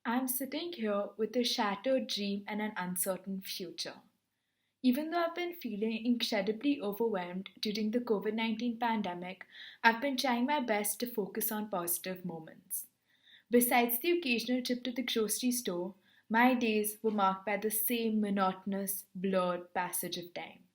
I'm sitting here with a shattered dream and an uncertain future. Even though I've been feeling incredibly overwhelmed during the COVID 19 pandemic, I've been trying my best to focus on positive moments. Besides the occasional trip to the grocery store, my days were marked by the same monotonous, blurred passage of time.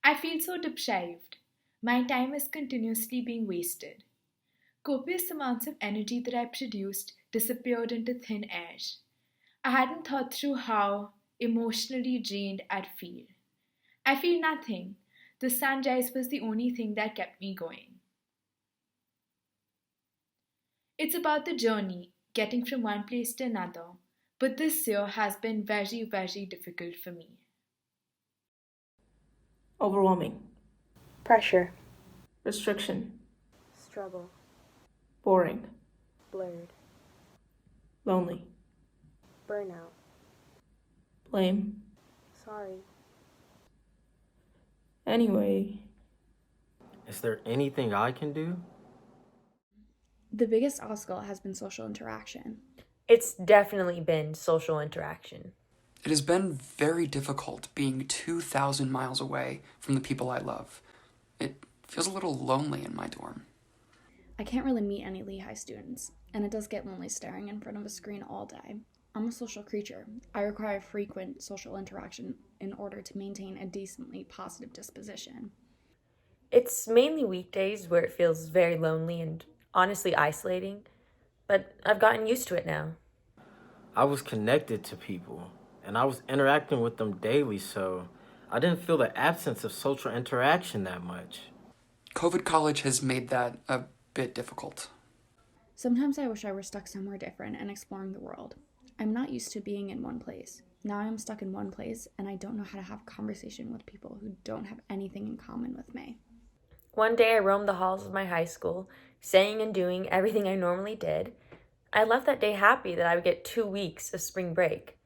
I feel so deprived. My time is continuously being wasted. Copious amounts of energy that I produced disappeared into thin air. I hadn't thought through how emotionally drained I'd feel. I feel nothing. The sunrise was the only thing that kept me going. It's about the journey, getting from one place to another, but this year has been very, very difficult for me. Overwhelming. Pressure. Restriction. Struggle. Boring. Blurred. Lonely. Burnout. Blame. Sorry. Anyway, Is there anything I can do? The biggest obstacle has been social interaction. It's definitely been social interaction. It has been very difficult being 2,000 miles away from the people I love. It feels a little lonely in my dorm. I can't really meet any Lehigh students, and it does get lonely staring in front of a screen all day. I'm a social creature. I require frequent social interaction in order to maintain a decently positive disposition. It's mainly weekdays where it feels very lonely and honestly isolating, but I've gotten used to it now. I was connected to people, and I was interacting with them daily, so I didn't feel the absence of social interaction that much. COVID college has made that a bit difficult. Sometimes I wish I were stuck somewhere different and exploring the world. I'm not used to being in one place. Now I'm stuck in one place, and I don't know how to have a conversation with people who don't have anything in common with me. One day I roamed the halls of my high school, saying and doing everything I normally did. I left that day happy that I would get 2 weeks of spring break.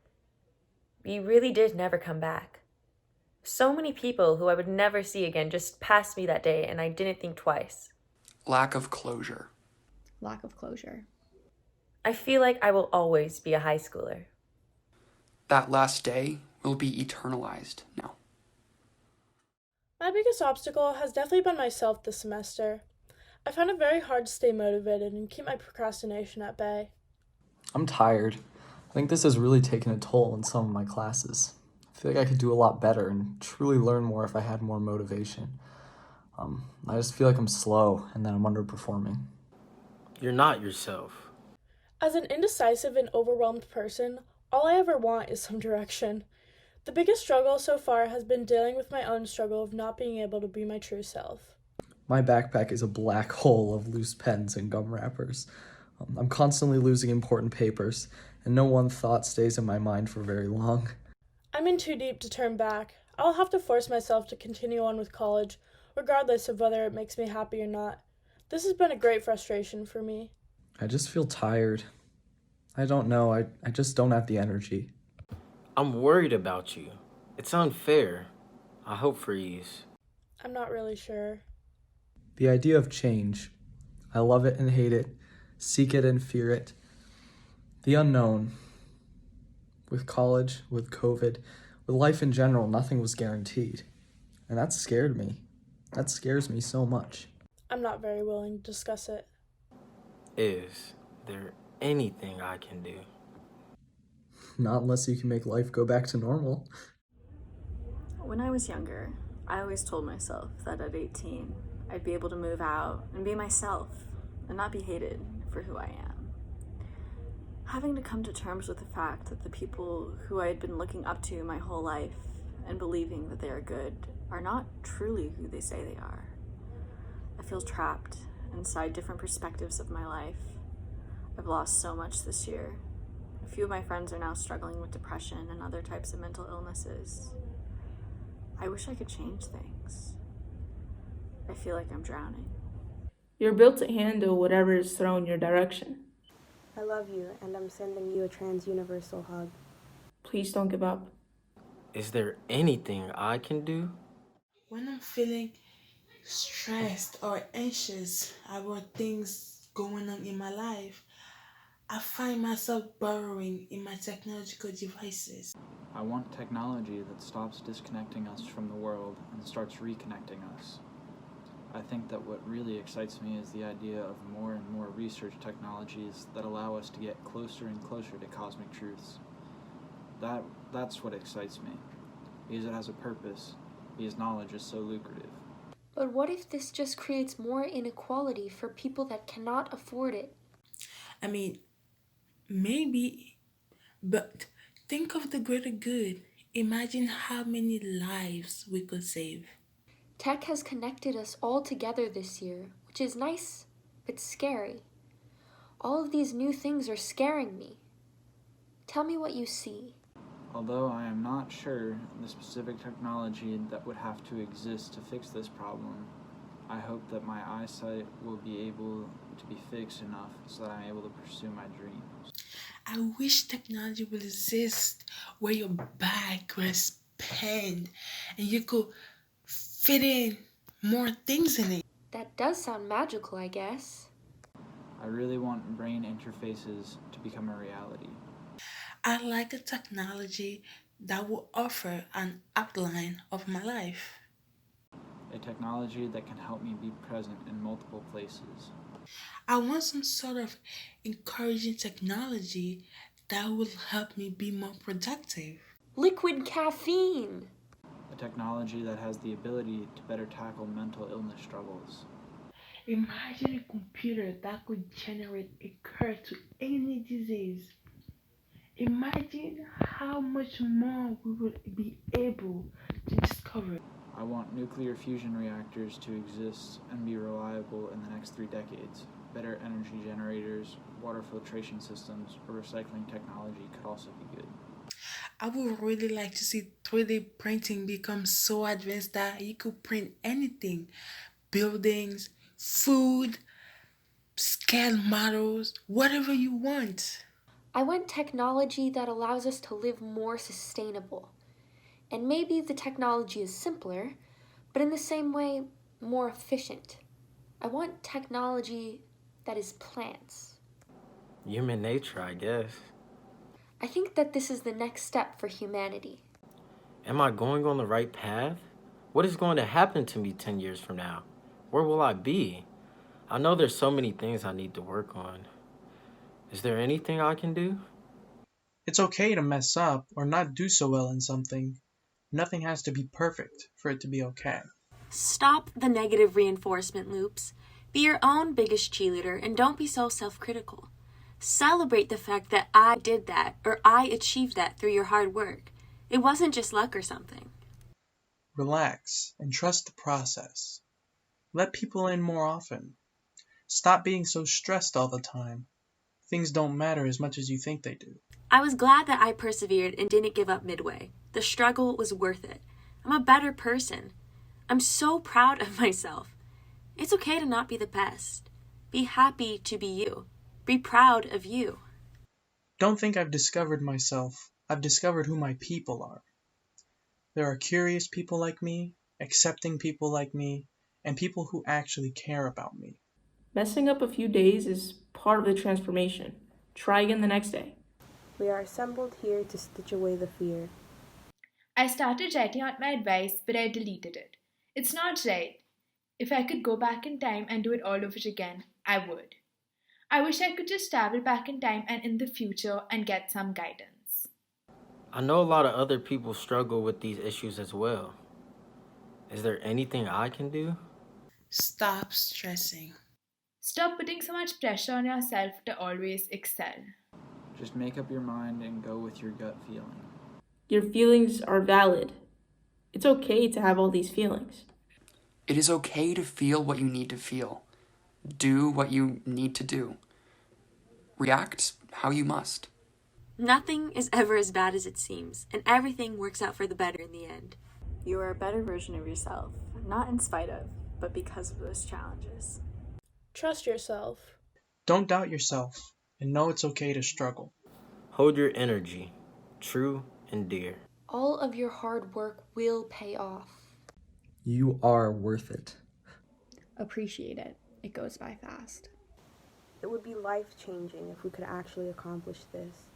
We really did never come back. So many people who I would never see again just passed me that day, and I didn't think twice. Lack of closure. Lack of closure. I feel like I will always be a high schooler. That last day will be eternalized now. My biggest obstacle has definitely been myself this semester. I found it very hard to stay motivated and keep my procrastination at bay. I'm tired. I think this has really taken a toll on some of my classes. I feel like I could do a lot better and truly learn more if I had more motivation. I just feel like I'm slow and that I'm underperforming. You're not yourself. As an indecisive and overwhelmed person, all I ever want is some direction. The biggest struggle so far has been dealing with my own struggle of not being able to be my true self. My backpack is a black hole of loose pens and gum wrappers. I'm constantly losing important papers, and no one thought stays in my mind for very long. I'm in too deep to turn back. I'll have to force myself to continue on with college, regardless of whether it makes me happy or not. This has been a great frustration for me. I just feel tired. I don't know, I just don't have the energy. I'm worried about you. It's unfair. I hope for ease. I'm not really sure. The idea of change. I love it and hate it, seek it and fear it. The unknown. With college, with COVID, with life in general, nothing was guaranteed. And that scared me. That scares me so much. I'm not very willing to discuss it. Is there anything I can do? Not unless you can make life go back to normal. When I was younger, I always told myself that at 18, I'd be able to move out and be myself and not be hated for who I am. Having to come to terms with the fact that the people who I had been looking up to my whole life and believing that they are good are not truly who they say they are. I feel trapped inside different perspectives of my life. I've lost so much this year. A few of my friends are now struggling with depression and other types of mental illnesses. I wish I could change things. I feel like I'm drowning. you're built to handle whatever is thrown your direction. I love you, and I'm sending you a trans-universal hug. Please don't give up. Is there anything I can do? When I'm feeling stressed or anxious about things going on in my life, I find myself burrowing in my technological devices. I want technology that stops disconnecting us from the world and starts reconnecting us. I think that what really excites me is the idea of more and more research technologies that allow us to get closer and closer to cosmic truths. That's what excites me, because it has a purpose, because knowledge is so lucrative. But what if this just creates more inequality for people that cannot afford it? I mean, maybe, but think of the greater good. Imagine how many lives we could save. Tech has connected us all together this year, which is nice, but scary. All of these new things are scaring me. Tell me what you see. Although I am not sure the specific technology that would have to exist to fix this problem, I hope that my eyesight will be able to be fixed enough so that I'm able to pursue my dreams. I wish technology would exist where your bag was penned and you could fit in more things in it. That does sound magical, I guess. I really want brain interfaces to become a reality. I like a technology that will offer an outline of my life. A technology that can help me be present in multiple places. I want some sort of encouraging technology that will help me be more productive. Liquid caffeine! A technology that has the ability to better tackle mental illness struggles. Imagine a computer that could generate a cure to any disease. Imagine how much more we would be able to discover. I want nuclear fusion reactors to exist and be reliable in the next 3 decades. Better energy generators, water filtration systems, or recycling technology could also be good. I would really like to see 3D printing become so advanced that you could print anything. Buildings, food, scale models, whatever you want. I want technology that allows us to live more sustainable. And maybe the technology is simpler, but in the same way, more efficient. I want technology that is plants. Human nature, I guess. I think that this is the next step for humanity. Am I going on the right path? What is going to happen to me 10 years from now? Where will I be? I know there's so many things I need to work on. Is there anything I can do? It's okay to mess up or not do so well in something. Nothing has to be perfect for it to be okay. Stop the negative reinforcement loops. Be your own biggest cheerleader and don't be so self-critical. Celebrate the fact that I did that or I achieved that through your hard work. It wasn't just luck or something. Relax and trust the process. Let people in more often. Stop being so stressed all the time. Things don't matter as much as you think they do. I was glad that I persevered and didn't give up midway. The struggle was worth it. I'm a better person. I'm so proud of myself. It's okay to not be the best. Be happy to be you. Be proud of you. Don't think I've discovered myself. I've discovered who my people are. There are curious people like me, accepting people like me, and people who actually care about me. Messing up a few days is part of the transformation. Try again the next day. We are assembled here to stitch away the fear. I started writing out my advice, but I deleted it. It's not right. If I could go back in time and do it all over again, I would. I wish I could just travel back in time and in the future and get some guidance. I know a lot of other people struggle with these issues as well. Is there anything I can do? Stop stressing. Stop putting so much pressure on yourself to always excel. Just make up your mind and go with your gut feeling. Your feelings are valid. It's okay to have all these feelings. It is okay to feel what you need to feel. Do what you need to do. React how you must. Nothing is ever as bad as it seems, and everything works out for the better in the end. You are a better version of yourself, not in spite of, but because of those challenges. Trust yourself. Don't doubt yourself, and know it's okay to struggle. Hold your energy, true and dear. All of your hard work will pay off. You are worth it. Appreciate it. It goes by fast. It would be life-changing if we could actually accomplish this.